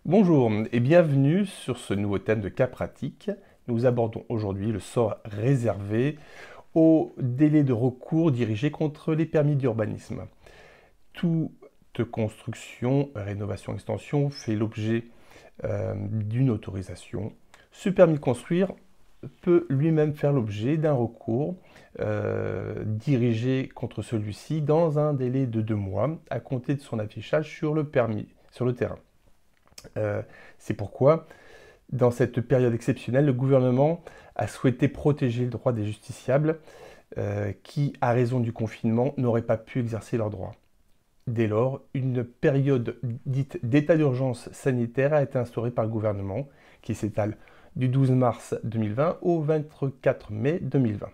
Bonjour et bienvenue sur ce nouveau thème de cas pratique. Nous abordons aujourd'hui le sort réservé aux délais de recours dirigés contre les permis d'urbanisme. Toute construction, rénovation, extension fait l'objet d'une autorisation. Ce permis de construire peut lui-même faire l'objet d'un recours dirigé contre celui-ci dans un délai de 2 mois à compter de son affichage sur le terrain. C'est pourquoi, dans cette période exceptionnelle, le gouvernement a souhaité protéger le droit des justiciables qui, à raison du confinement, n'auraient pas pu exercer leurs droits. Dès lors, une période dite d'état d'urgence sanitaire a été instaurée par le gouvernement, qui s'étale du 12 mars 2020 au 24 mai 2020.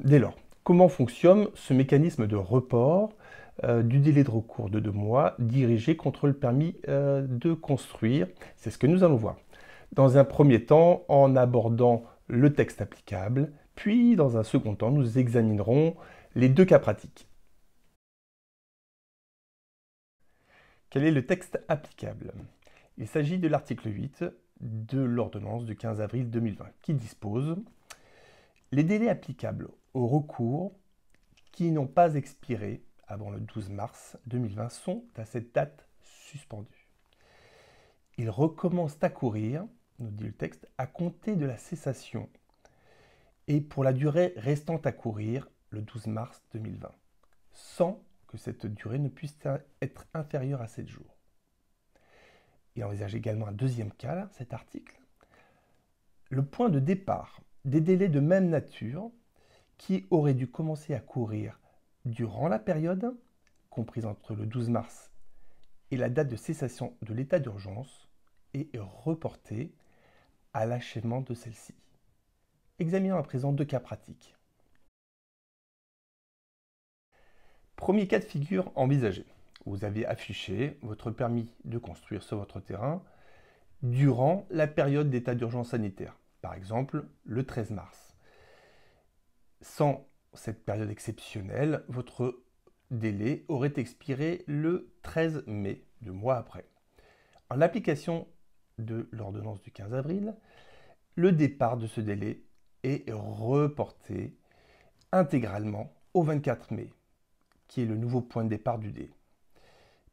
Dès lors, comment fonctionne ce mécanisme de report du délai de recours de 2 mois dirigé contre le permis de construire? C'est ce que nous allons voir. Dans un premier temps, en abordant le texte applicable, puis dans un second temps, nous examinerons les 2 cas pratiques. Quel est le texte applicable? Il s'agit de l'article 8 de l'ordonnance du 15 avril 2020 qui dispose « Les délais applicables au recours qui n'ont pas expiré avant le 12 mars 2020 sont à cette date suspendus. Ils recommencent à courir, nous dit le texte, à compter de la cessation et pour la durée restant à courir le 12 mars 2020, sans que cette durée ne puisse être inférieure à 7 jours. » Il envisage également un deuxième cas, là, cet article. Le point de départ des délais de même nature qui auraient dû commencer à courir durant la période comprise entre le 12 mars et la date de cessation de l'état d'urgence est reporté à l'achèvement de celle-ci. Examinons à présent 2 cas pratiques. Premier cas de figure envisagé. Vous avez affiché votre permis de construire sur votre terrain durant la période d'état d'urgence sanitaire, par exemple le 13 mars. Sans cette période exceptionnelle, votre délai aurait expiré le 13 mai, 2 mois après. En application de l'ordonnance du 15 avril, le départ de ce délai est reporté intégralement au 24 mai, qui est le nouveau point de départ du délai.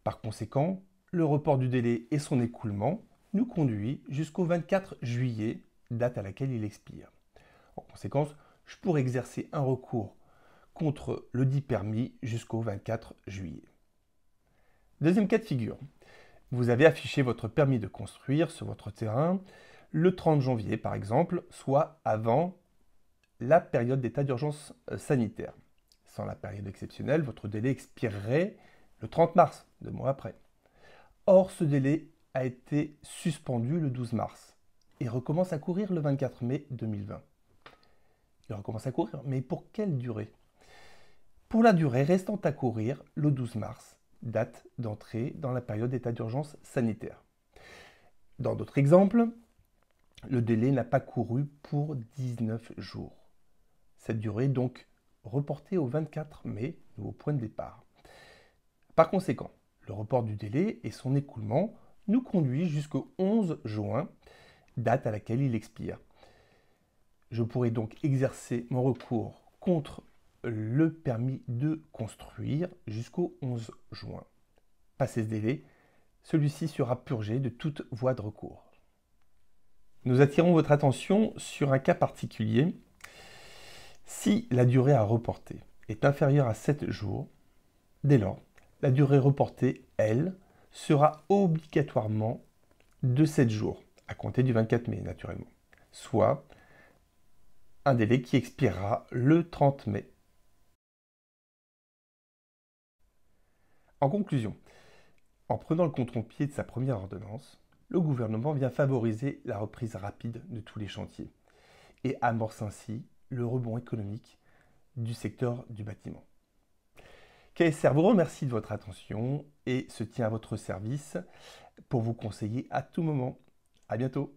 Par conséquent, le report du délai et son écoulement nous conduit jusqu'au 24 juillet, date à laquelle il expire. En conséquence, je pourrais exercer un recours contre le dit permis jusqu'au 24 juillet. Deuxième cas de figure. Vous avez affiché votre permis de construire sur votre terrain le 30 janvier, par exemple, soit avant la période d'état d'urgence sanitaire. Sans la période exceptionnelle, votre délai expirerait le 30 mars, 2 mois après. Or, ce délai a été suspendu le 12 mars et recommence à courir le 24 mai 2020. Il recommence à courir, mais pour quelle durée? Pour la durée restant à courir le 12 mars, date d'entrée dans la période d'état d'urgence sanitaire. Dans d'autres exemples, le délai n'a pas couru pour 19 jours. Cette durée est donc reportée au 24 mai, nouveau point de départ. Par conséquent, le report du délai et son écoulement nous conduit jusqu'au 11 juin, date à laquelle il expire. Je pourrais donc exercer mon recours contre le permis de construire jusqu'au 11 juin. Passé ce délai, celui-ci sera purgé de toute voie de recours. Nous attirons votre attention sur un cas particulier. Si la durée à reporter est inférieure à 7 jours, dès lors, la durée reportée, elle, sera obligatoirement de 7 jours, à compter du 24 mai naturellement, soit un délai qui expirera le 30 mai. En conclusion, en prenant le contre-pied de sa première ordonnance, le gouvernement vient favoriser la reprise rapide de tous les chantiers et amorce ainsi le rebond économique du secteur du bâtiment. KSR vous remercie de votre attention et se tient à votre service pour vous conseiller à tout moment. À bientôt.